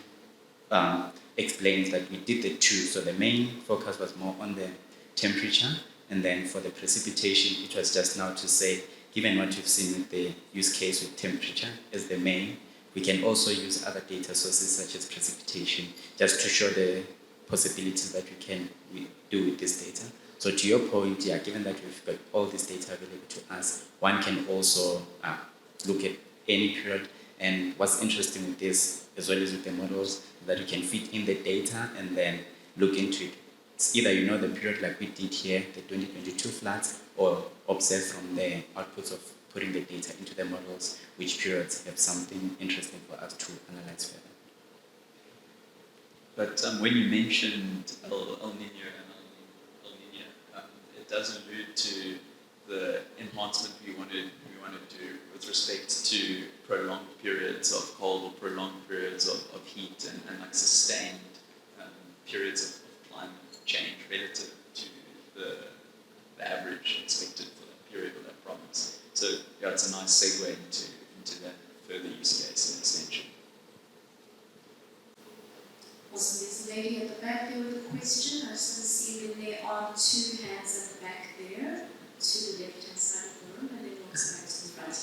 explain that we did the two. So the main focus was more on the temperature, and then for the precipitation, it was just now to say, given what you've seen with the use case with temperature as the main, we can also use other data sources such as precipitation, just to show the possibilities that we do with this data. So to your point, given that we've got all this data available to us, one can also look at any period. And what's interesting with this, as well as with the models, that you can fit in the data and then look into it. It's either you know the period like we did here, the 2022 floods, or observe from the outputs of putting the data into the models, which periods have something interesting for us to analyze further. But when you mentioned El Nino and El Nina, it does allude to the enhancement we want to do with respect to prolonged periods of cold or prolonged periods of heat and like sustained periods of climate change relative to the average expected for that period or that province. So yeah, it's a nice segue into that further use case and extension. Also, there's a lady at the back there with a question. I just want to see that there are two hands at the back there, to the left-hand side of the room, and then also back to the front.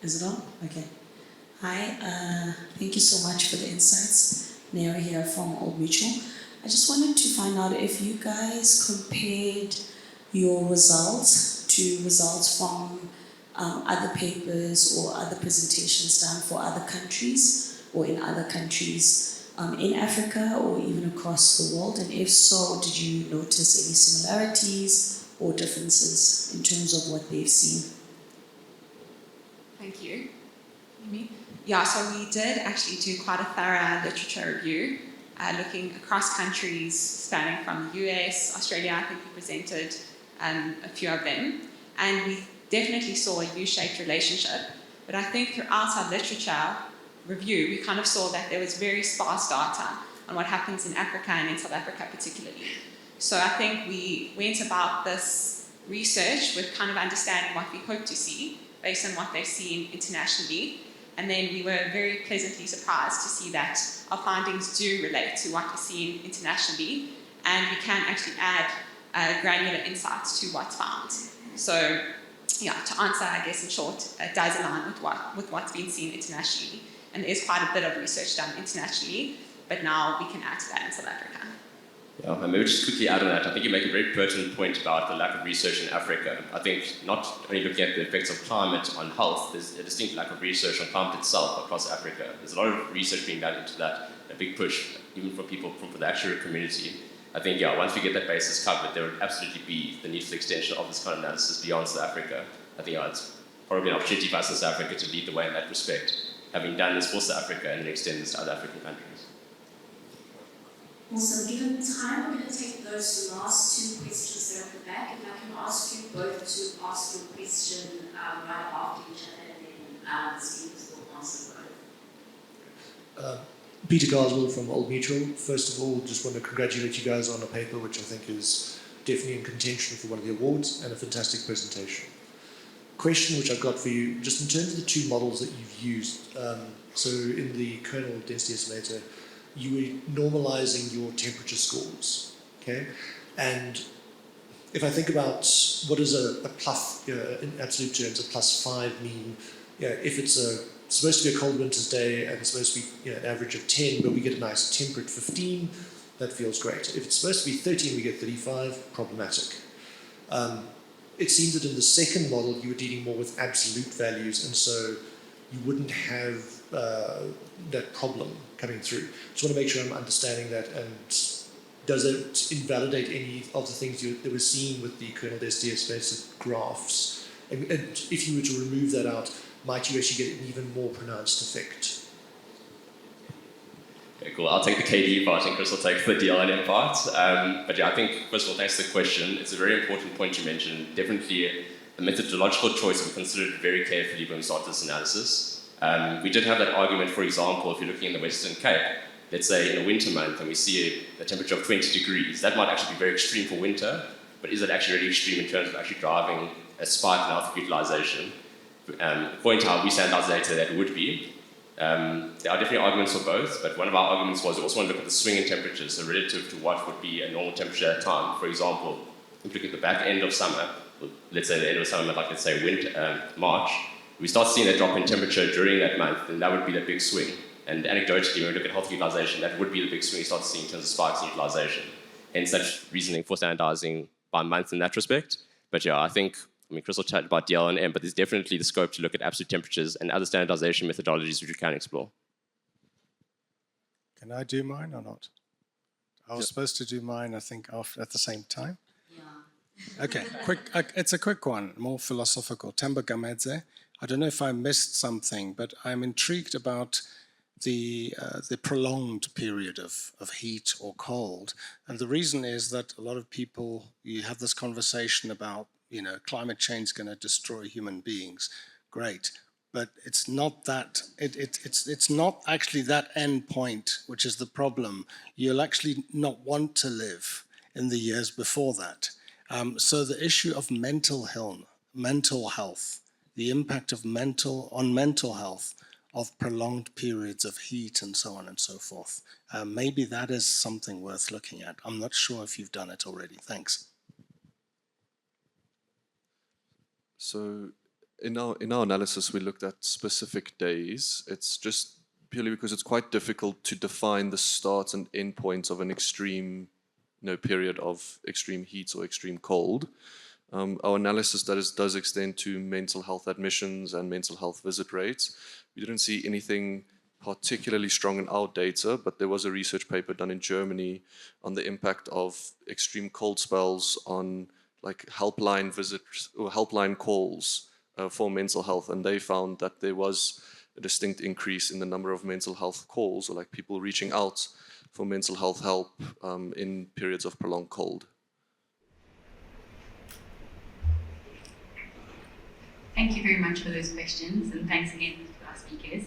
Is it on? Okay. Hi, thank you so much for the insights. Neo here from Old Mutual. I just wanted to find out if you guys compared your results to results from other papers or other presentations done for other countries or in other countries in Africa or even across the world, and if so, did you notice any similarities or differences in terms of what they've seen? Thank you. Yeah, so we did actually do quite a thorough literature review, looking across countries spanning from the US, Australia, I think we presented a few of them, and we definitely saw a U-shaped relationship, but I think throughout our literature review, we kind of saw that there was very sparse data on what happens in Africa and in South Africa particularly. So I think we went about this research with kind of understanding what we hope to see based on what they've seen internationally, and then we were very pleasantly surprised to see that our findings do relate to what we're seeing internationally, and we can actually add granular insights to what's found. So yeah, to answer, I guess in short, it does align with what's been seen internationally. And there's quite a bit of research done internationally, but now we can add to that in South Africa. Yeah, and maybe just quickly add on that, I think you make a very pertinent point about the lack of research in Africa. I think not only looking at the effects of climate on health, there's a distinct lack of research on climate itself across Africa. There's a lot of research being done into that, a big push, even for people from the actual community. I think, once we get that basis covered, there would absolutely be the need for the extension of this kind of analysis beyond South Africa. I think it's probably an opportunity for us in South Africa to lead the way in that respect, having done this for South Africa and then extend this to other African countries. Also, given time, we're going to take those last two questions there at the back. If I can ask you both to ask your question right after each other, and then the students will answer both. Peter Carswell from Old Mutual. First of all, just want to congratulate you guys on a paper which I think is definitely in contention for one of the awards and a fantastic presentation. Question which I've got for you, just in terms of the two models that you've used. So in the kernel density estimator, you were normalizing your temperature scores, okay? And if I think about what is a plus, in absolute terms, a +5 mean, if it's supposed to be a cold winter's day and it's supposed to be an average of 10, but we get a nice temperate 15, that feels great. If it's supposed to be 30 and we get 35, problematic. It seems that in the second model you were dealing more with absolute values, and so you wouldn't have that problem coming through. Just want to make sure I'm understanding that, and does it invalidate any of the things that were seen with the kernel density estimated graphs? And if you were to remove that out, might you actually get an even more pronounced effect? Okay, cool. I'll take the KD part and Chris will take the DLNM part. But yeah, I think, first of all, thanks for the question. It's a very important point you mentioned. Definitely a methodological choice we considered very carefully when we started this analysis. We did have that argument, for example, if you're looking in the Western Cape, let's say in a winter month and we see a temperature of 20 degrees, that might actually be very extreme for winter, but is it actually really extreme in terms of actually driving a spike in health utilization? According to how we standardize data, that would be. There are definitely arguments for both, but one of our arguments was we also want to look at the swing in temperatures, so relative to what would be a normal temperature at a time. For example, if you look at the back end of summer, let's say the end of summer, like let's say winter, March, we start seeing that drop in temperature during that month, and that would be the big swing. And anecdotally, when we look at health utilization, that would be the big swing you start seeing in terms of spikes in utilization. Hence, such reasoning for standardizing by month in that respect. But yeah, I mean, Chris will chat about DL and M, but there's definitely the scope to look at absolute temperatures and other standardization methodologies which we can explore. Can I do mine or not? I was supposed to do mine, I think, at the same time. Yeah. Okay, it's a quick one, more philosophical. Temba Gamedze. I don't know if I missed something, but I'm intrigued about the prolonged period of heat or cold. And the reason is that a lot of people, you have this conversation about, climate change is going to destroy human beings. Great. But it's not that, it's not actually that end point, which is the problem. You'll actually not want to live in the years before that. So the issue of mental health, the impact of mental health, of prolonged periods of heat and so on and so forth. Maybe that is something worth looking at. I'm not sure if you've done it already. Thanks. So in our analysis, we looked at specific days. It's just purely because it's quite difficult to define the start and end points of an extreme period of extreme heat or extreme cold. Our analysis does extend to mental health admissions and mental health visit rates. We didn't see anything particularly strong in our data, but there was a research paper done in Germany on the impact of extreme cold spells on like helpline visits or helpline calls for mental health, and they found that there was a distinct increase in the number of mental health calls, or like people reaching out for mental health help in periods of prolonged cold. Thank you very much for those questions, and thanks again to our speakers.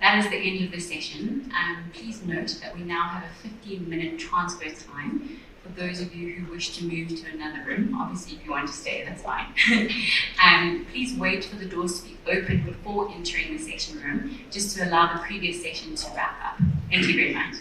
That is the end of the session. Please note that we now have a 15-minute transfer time for those of you who wish to move to another room. Obviously, if you want to stay, that's fine. Please wait for the doors to be open before entering the session room, just to allow the previous session to wrap up. Thank you very much.